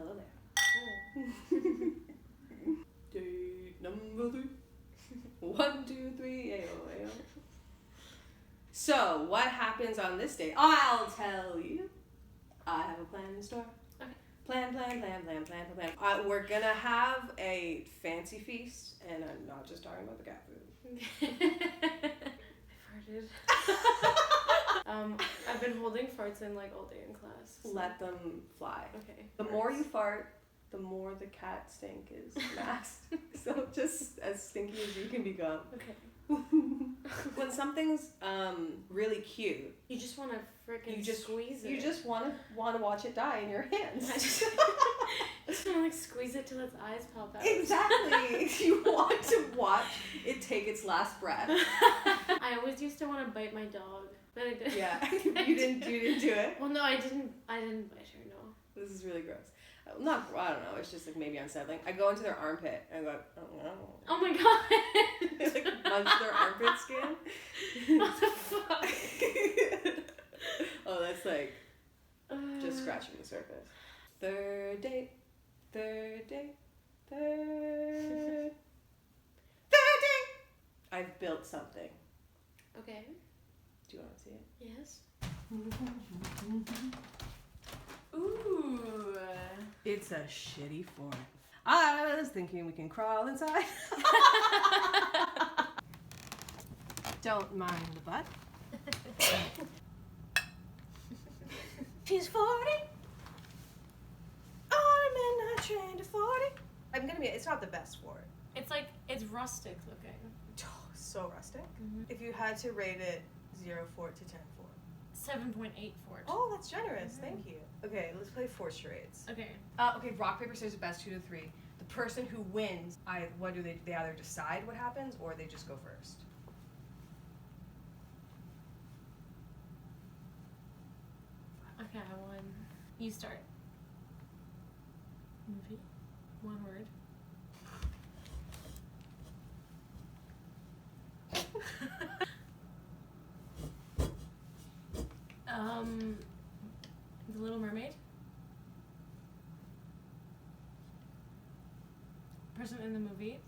Hello there. Date number 3. 1, 2, 3, ayo, ayo. So, what happens on this date? I'll tell you. I have a plan in store. Okay. Plan. We're gonna have a fancy feast, and I'm not just talking about the cat food. I farted. I've been holding farts in like all day in class. So. Let them fly. Okay. The more you fart, the more the cat stink is masked. So just as stinky as you can become. Okay. When something's really cute, you just want to freaking squeeze it. You just want to watch it die in your hands. I just want to like squeeze it till its eyes pop out. Exactly. You want to watch it take its last breath. I always used to want to bite my dog, but I didn't. Yeah. You didn't do it? Well, no, I didn't bite her. No. This is really gross. I don't know, it's just like maybe unsettling. I go into their armpit and I go, oh no. Oh my god. They like munch their armpit skin. What the fuck? Oh, that's like just scratching the surface. Third date. I've built something. Okay. Do you want to see it? Yes. Ooh. It's a shitty fort. I was thinking we can crawl inside. Don't mind the butt. She's 40. On a midnight train to 40. It's not the best fort. It's rustic looking. Oh, so rustic. Mm-hmm. If you had to rate it 0 fort to 10 fort. 7.8 fort. Oh, that's generous. Thank you. Okay, let's play fort charades. Okay. Okay, rock, paper, scissors, best 2 to 3. The person who wins, they either decide what happens or they just go first. Okay, I won. You start. Movie. 1 word. The Little Mermaid. Person in the movie.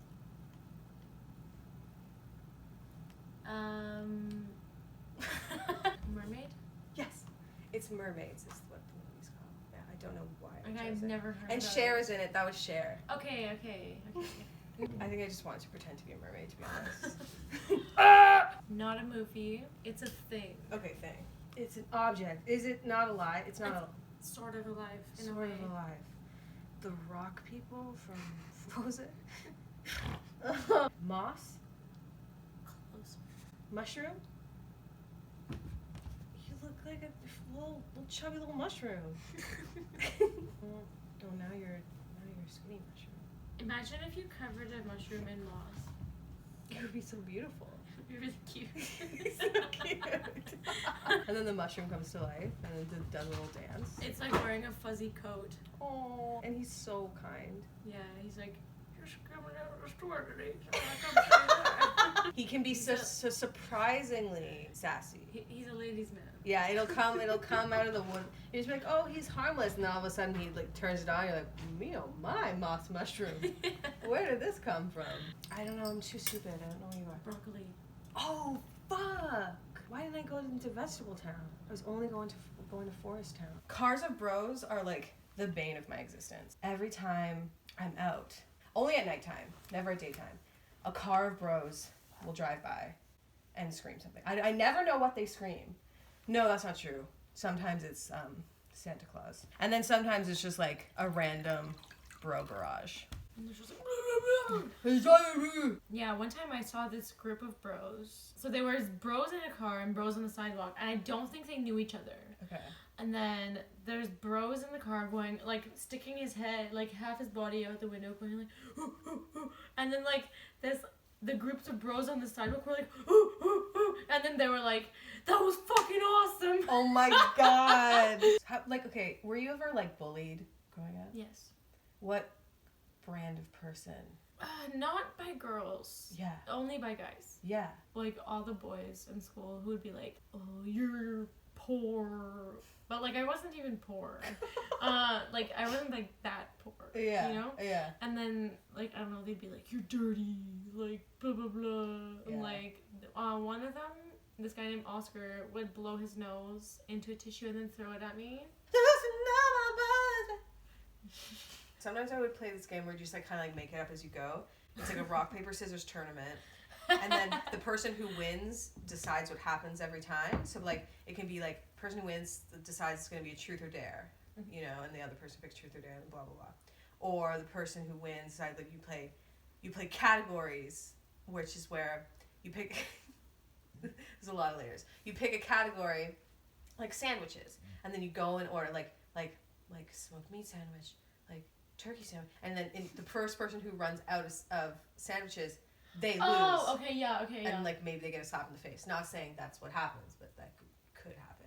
Mermaid? Yes. It's Mermaids is what the movie's called. Yeah, I don't know why. I've never heard And of Cher is in it. That was Cher. Okay. I think I just wanted to pretend to be a mermaid, to be honest. Not a movie. It's a thing. Okay, thing. It's an object. Is it not alive? It's not Sort of alive in sort a way. of alive. The rock people from Frozen? Moss? Close. Mushroom? You look like a little chubby little mushroom. Oh, now you're a skinny mushroom. Imagine if you covered a mushroom in moss. It would be so beautiful. It would be really cute. So cute. And then the mushroom comes to life and it does a little dance. It's like wearing a fuzzy coat. Oh, and he's so kind. Yeah, he's like, just coming out of the store today. So I come see that. He can be so surprisingly sassy. He's a ladies' man. Yeah, it'll come out of the wood. You just be like, oh, he's harmless, and then all of a sudden he like turns it on. You're like, me oh my, moss mushroom. Where did this come from? I don't know. I'm too stupid. I don't know where you are. Broccoli. Oh fuck! Why didn't I go into Vegetable Town? I was only going to Forest Town. Cars of bros are like the bane of my existence. Every time I'm out, only at nighttime, never at daytime, a car of bros will drive by and scream something. I never know what they scream. No, that's not true. Sometimes it's Santa Claus. And then sometimes it's just like a random bro garage. And they're just like, yeah, one time I saw this group of bros. So there was bros in a car and bros on the sidewalk, and I don't think they knew each other. Okay. And then there's bros in the car going, like, sticking his head, like, half his body out the window, going like, ooh, ooh, ooh. And then, like, the groups of bros on the sidewalk were like, ooh, ooh, ooh. And then they were like, that was fucking awesome. Oh my god. Okay, were you ever, like, bullied growing up? Yes. What brand of person? Not by girls. Yeah. Only by guys. Yeah. Like, all the boys in school who would be like, oh, you're poor, but like I wasn't even poor. Like I wasn't like that poor. Yeah. You know? Yeah. And then like I don't know, they'd be like, "You're dirty," like blah blah blah, and like one of them, this guy named Oscar, would blow his nose into a tissue and then throw it at me. Sometimes I would play this game where you just like kind of like make it up as you go. It's like a rock paper scissors tournament, and then the person who wins decides what happens every time. So like it can be like person who wins decides it's going to be a truth or dare, you know, and the other person picks truth or dare and blah blah blah. Or the person who wins decides like you play categories, which is where you pick. There's a lot of layers. You pick a category, like sandwiches, and then you go and order like smoked meat sandwich, like turkey sandwich, and then the first person who runs out of sandwiches, they lose. Oh, okay, yeah, okay, yeah. And like maybe they get a slap in the face. Not saying that's what happens, but that could happen.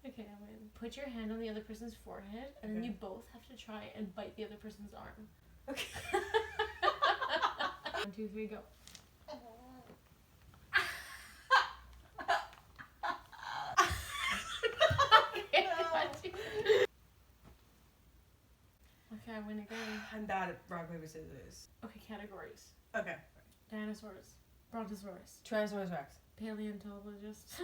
Okay, I win. Put your hand on the other person's forehead, and then you both have to try and bite the other person's arm. Okay. 1, 2, 3, go. Okay, I win again. I'm bad at rock, paper, scissors. Okay, categories. Okay. Dinosaurs. Brontosaurus. Tyrannosaurus Rex. Paleontologist.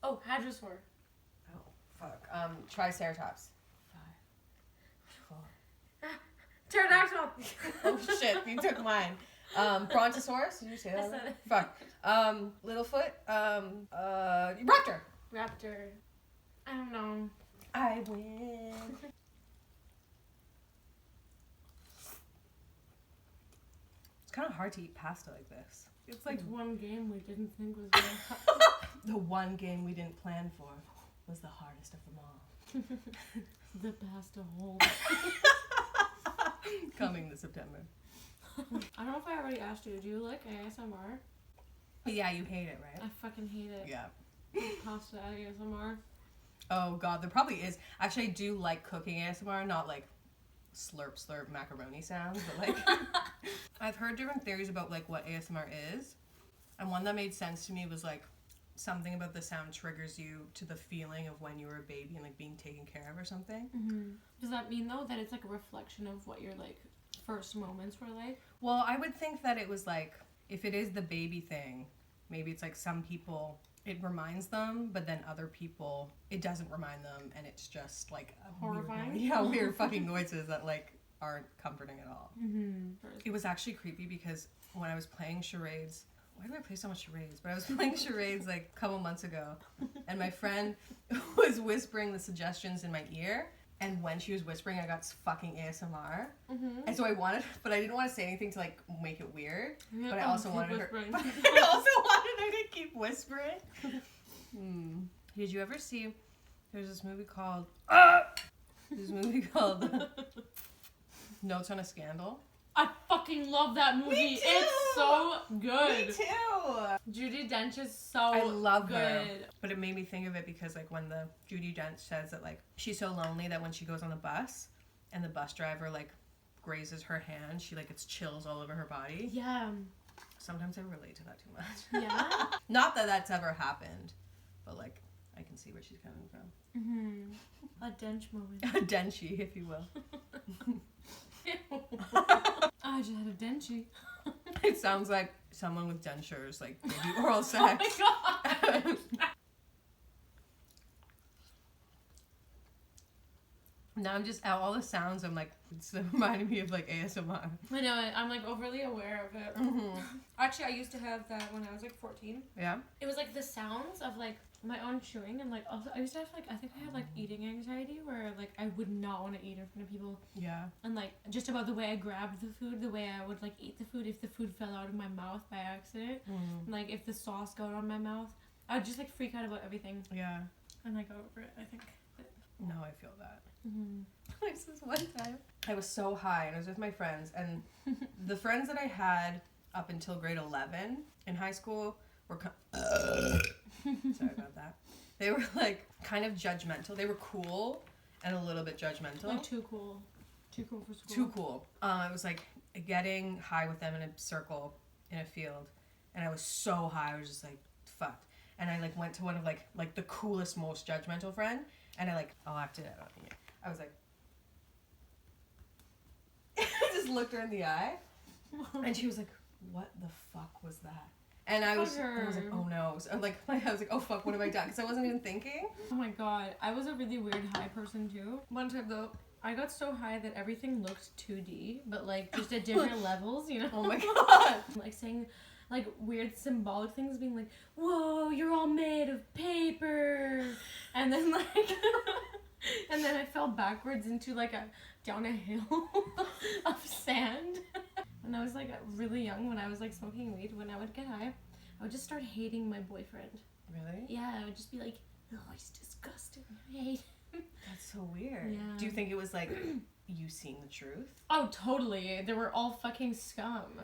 Oh, hadrosaur. Oh, fuck. Triceratops. 5, 4. Pterodactyl. Oh shit, you took mine. Brontosaurus, did you say that? I said it. Fuck. Littlefoot. Raptor. Raptor. I don't know. I win. It's kind of hard to eat pasta like this. It's like one game we didn't think was gonna happen. The one game we didn't plan for was the hardest of them all. The pasta hole. Coming this September. I don't know if I already asked you. Do you like ASMR? Yeah, you hate it, right? I fucking hate it. Yeah. Pasta ASMR. Oh god, there probably is. Actually, I do like cooking ASMR, not like slurp macaroni sounds, but like I've heard different theories about like what ASMR is, and one that made sense to me was like something about the sound triggers you to the feeling of when you were a baby and like being taken care of or something. Mm-hmm. Does that mean though that it's like a reflection of what your like first moments were like? Well, I would think that it was like, if it is the baby thing, maybe it's like some people it reminds them, but then other people it doesn't remind them, and it's just like a horrifying. Weird fucking noises that like aren't comforting at all. Mm-hmm. It was actually creepy because when I was playing charades, why do I play so much charades? But I was playing charades like a couple months ago, and my friend was whispering the suggestions in my ear. And when she was whispering, I got fucking ASMR. Mm-hmm. And so I wanted, but I didn't want to say anything to like make it weird. Yeah, but I also wanted her. But I also wanted her to keep whispering. Did you ever see? There's this movie called. Notes on a Scandal. I fucking love that movie. Me too! It's so good. Me too. Judi Dench is so I love good. her. But it made me think of it because like when the Judi Dench says that like she's so lonely that when she goes on the bus and the bus driver like grazes her hand, she like gets chills all over her body. Yeah. Sometimes I relate to that too much. Yeah. Not that that's ever happened, but like I can see where she's coming from. Mm-hmm. A Dench moment. A Denchy, if you will. I just had a denchie. It sounds like someone with dentures like they do oral sex. Oh my god. Now I'm just all the sounds. I'm like it's reminding me of like ASMR. I know. I'm like overly aware of it. Mm-hmm. Actually, I used to have that when I was like 14. Yeah. It was like the sounds of like my own chewing, and like also I used to have like I think I had like eating anxiety where like I would not want to eat in front of people. Yeah. And like just about the way I grabbed the food, the way I would like eat the food if the food fell out of my mouth by accident, and, like if the sauce got on my mouth, I would just like freak out about everything. Yeah. And I got over it, I think. No, I feel that. Mm-hmm. This is one time I was so high and I was with my friends, and the friends that I had up until grade 11 in high school were sorry about that. They were like kind of judgmental. They were cool and a little bit judgmental. Like too cool. Too cool for school. Too cool. I was like getting high with them in a circle in a field, and I was so high I was just like fucked. and I like went to one of like the coolest, most judgmental friend, and I'll act it out on you. I was like, I just looked her in the eye, and she was like, "What the fuck was that?" And I was like, "Oh no!" So I was like, "Oh fuck, what have I done?" Because I wasn't even thinking. Oh my god, I was a really weird high person too. One time though, I got so high that everything looked 2D, but like just at different levels, you know? Oh my god. Like saying like weird symbolic things, being like, "Whoa, you're all made of paper," and then like, and then I fell backwards into like down a hill of sand. When I was like really young, when I was like smoking weed, when I would get high, I would just start hating my boyfriend. Really? Yeah, I would just be like, "Oh, he's disgusting. I hate him." That's so weird. Yeah. Do you think it was like you seeing the truth? Oh, totally. They were all fucking scum.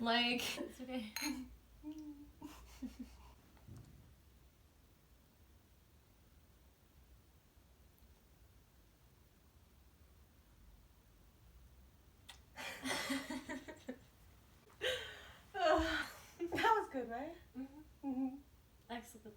Like, it's okay. That was good, right? Mm-hmm. Excellent.